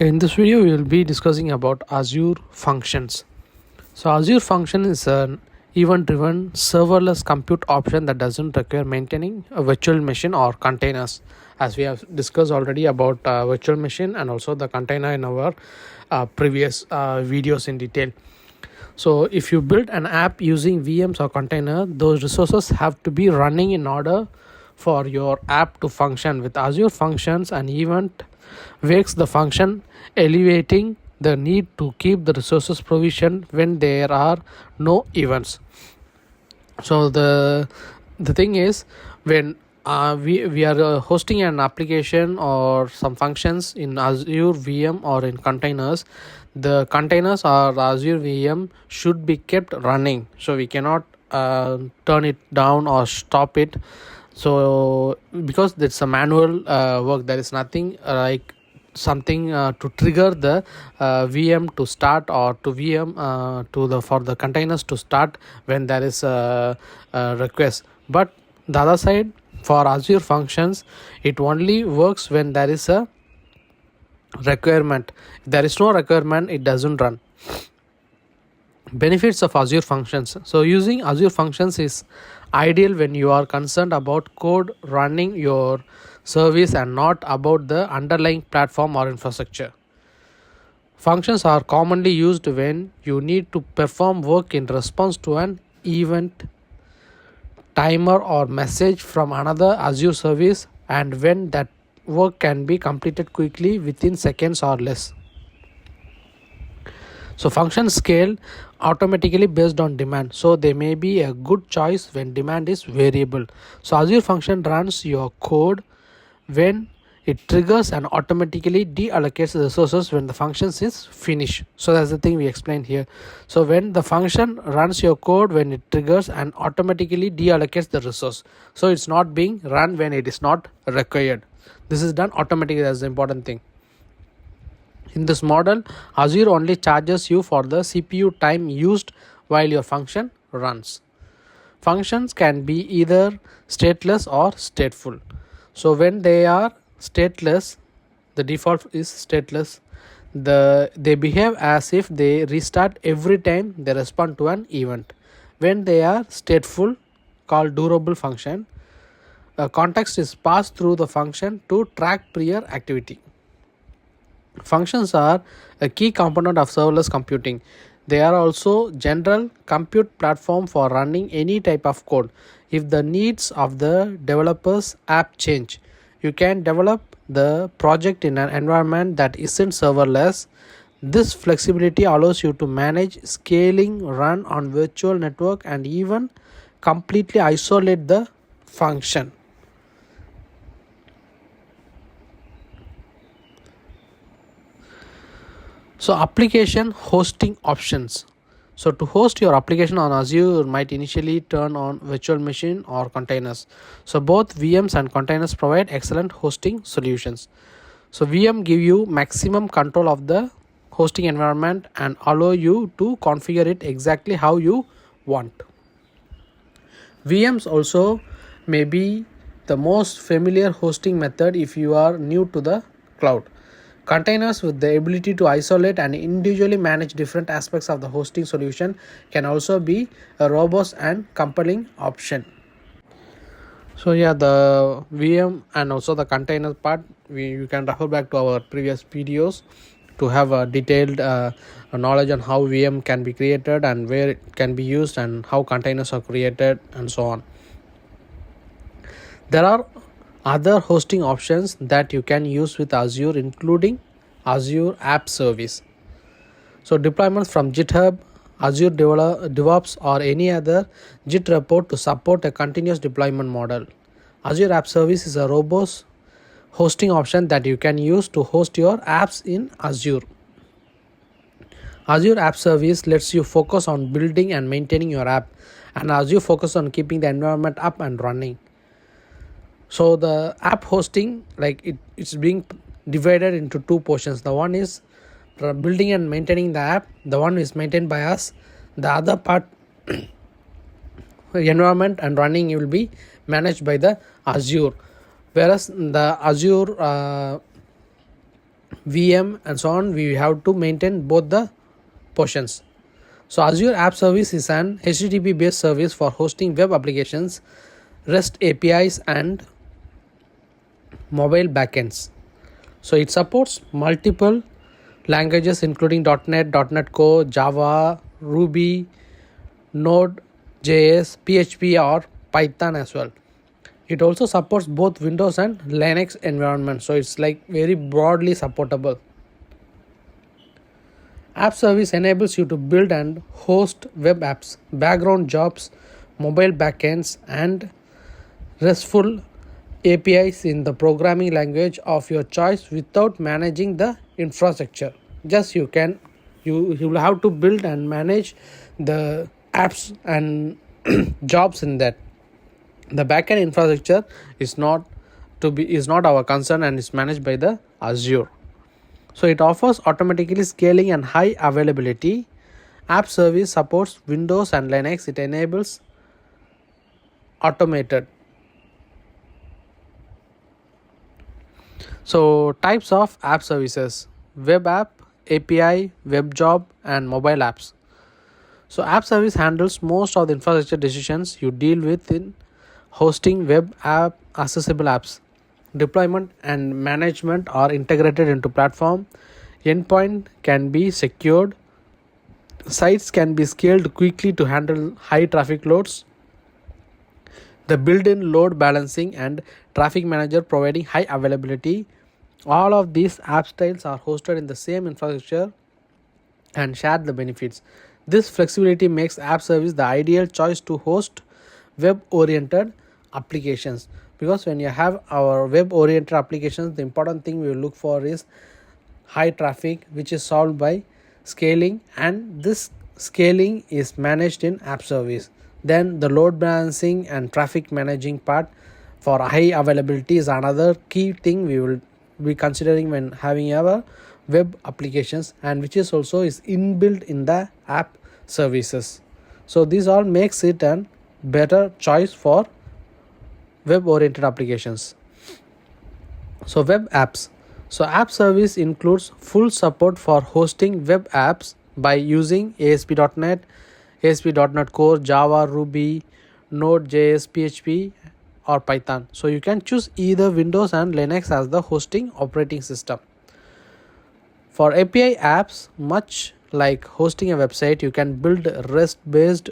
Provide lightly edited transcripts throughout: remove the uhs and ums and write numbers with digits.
In this video, we will be discussing about Azure Functions. So Azure Function is an event-driven serverless compute option that doesn't require maintaining a virtual machine or containers, as we have discussed already about virtual machine and also the container in our previous videos in detail. So if you build an app using VMs or container, those resources have to be running in order for your app to function. With Azure Functions, an event wakes the function, alleviating the need to keep the resources provisioned when there are no events. So the thing is, when we are hosting an application or some functions in Azure VM or in containers, the containers or Azure VM should be kept running, so we cannot turn it down or stop it. So because it's a manual work, there is nothing like something to trigger the VM to start, or to VM to the for the containers to start when there is a request. But the other side, for Azure Functions, it only works when there is a requirement. If there is no requirement, it doesn't run. Benefits of Azure Functions. So using Azure Functions is ideal when you are concerned about code running your service and not about the underlying platform or infrastructure. Functions are commonly used when you need to perform work in response to an event, timer, or message from another Azure service, and when that work can be completed quickly within seconds or less. So functions scale automatically based on demand, so they may be a good choice when demand is variable. So Azure Function runs your code when it triggers and automatically deallocates the resources when the functions is finished. So that's the thing we explained here. So when the function runs your code when it triggers and automatically deallocates the resource, so it's not being run when it is not required. This is done automatically. That's the important thing. In this model, Azure only charges you for the CPU time used while your function runs. Functions can be either stateless or stateful. So when they are stateless, the default is stateless. They behave as if they restart every time they respond to an event. When they are stateful, called durable function, a context is passed through the function to track prior activity. Functions are a key component of serverless computing. They are also general compute platform for running any type of code. If the needs of the developer's app change, you can develop the project in an environment that isn't serverless. This flexibility allows you to manage scaling, run on virtual network, and even completely isolate the function. So application hosting options. So to host your application on Azure, you might initially turn on virtual machine or containers. So both VMs and containers provide excellent hosting solutions. So VM give you maximum control of the hosting environment and allow you to configure it exactly how you want. VMs also may be the most familiar hosting method if you are new to the cloud. Containers with the ability to isolate and individually manage different aspects of the hosting solution can also be a robust and compelling option. So yeah, the VM and also the container part, you can refer back to our previous videos to have a detailed knowledge on how VM can be created and where it can be used and how containers are created and so on. There are other hosting options that you can use with Azure, including Azure App Service. So deployments from GitHub, Azure DevOps, or any other Git report to support a continuous deployment model. Azure App Service is a robust hosting option that you can use to host your apps in Azure. Azure App Service lets you focus on building and maintaining your app, and Azure focus on keeping the environment up and running. So the app hosting, it's being divided into two portions. The one is building and maintaining the app. The one is maintained by us. The other part, environment and running, will be managed by the Azure. Whereas the Azure VM and so on, we have to maintain both the portions. So Azure App Service is an HTTP based service for hosting web applications, REST APIs and mobile backends. So it supports multiple languages including .NET Core, Java, Ruby, Node.js, PHP or Python as well. It also supports both Windows and Linux environments, so it's like very broadly supportable. App Service enables you to build and host web apps, background jobs, mobile backends, and RESTful APIs in the programming language of your choice without managing the infrastructure. Just you will have to build and manage the apps and jobs in that. The backend infrastructure is not our concern and is managed by the Azure. So it offers automatically scaling and high availability. App Service supports Windows and Linux. It enables automated. So types of app services: web app, API, web job and mobile apps. So App Service handles most of the infrastructure decisions you deal with in hosting web app accessible apps. Deployment and management are integrated into platform. Endpoint can be secured. Sites can be scaled quickly to handle high traffic loads. The built-in load balancing and traffic manager providing high availability. All of these app styles are hosted in the same infrastructure and share the benefits. This flexibility makes App Service the ideal choice to host web-oriented applications, because when you have our web-oriented applications, the important thing we will look for is high traffic, which is solved by scaling, and this scaling is managed in App Service. Then the load balancing and traffic managing part for high availability is another key thing we will be considering when having our web applications, and which is also is inbuilt in the app services. So this all makes it a better choice for web oriented applications. So web apps. So App Service includes full support for hosting web apps by using ASP.NET, ASP.NET Core, Java, Ruby, Node.js, PHP or Python. So you can choose either Windows and Linux as the hosting operating system. For API apps, much like hosting a website, you can build REST-based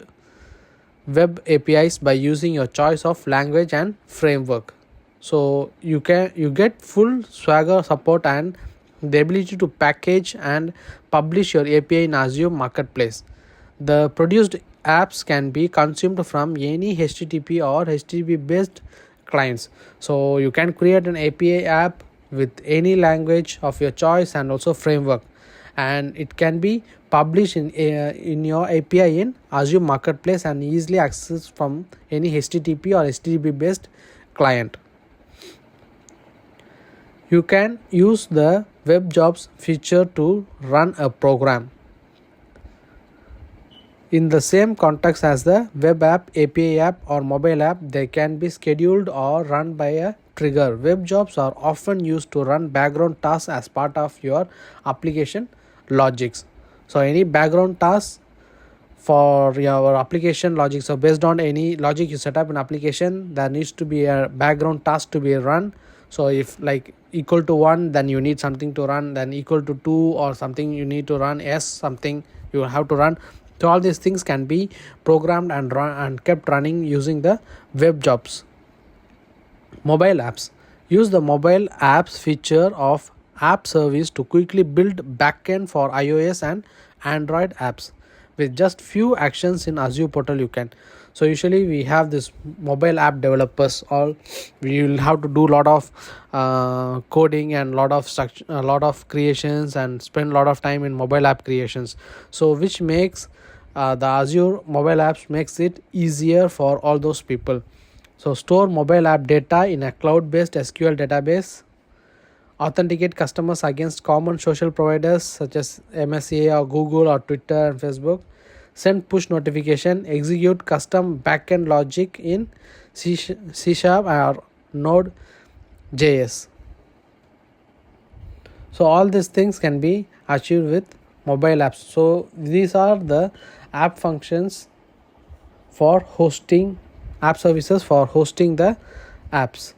web APIs by using your choice of language and framework. So you get full Swagger support and the ability to package and publish your API in Azure Marketplace. The produced apps can be consumed from any HTTP or HTTP based clients. So you can create an API app with any language of your choice and also framework, and it can be published in your API in Azure Marketplace and easily accessed from any HTTP or HTTP based client. You can use the web jobs feature to run a program in the same context as the web app, API app or mobile app. They can be scheduled or run by a trigger. Web jobs are often used to run background tasks as part of your application logics. So any background tasks for your application logic, so based on any logic you set up in application, there needs to be a background task to be run. So if like equal to 1, then you need something to run, then equal to 2 or something you need to run, s something you have to run. So all these things can be programmed and run and kept running using the web jobs. Mobile apps. Use the mobile apps feature of App Service to quickly build backend for iOS and Android apps with just few actions in Azure portal. You can. So usually we have this mobile app developers, all we will have to do a lot of coding and lot of creations and spend a lot of time in mobile app creations. So which makes the Azure mobile apps makes it easier for all those people. So store mobile app data in a cloud-based SQL database. Authenticate customers against common social providers such as MSA or Google or Twitter and Facebook. Send push notification. Execute custom backend logic in C# or Node.js. So all these things can be achieved with mobile apps. So these are the app functions for hosting, app services for hosting the apps.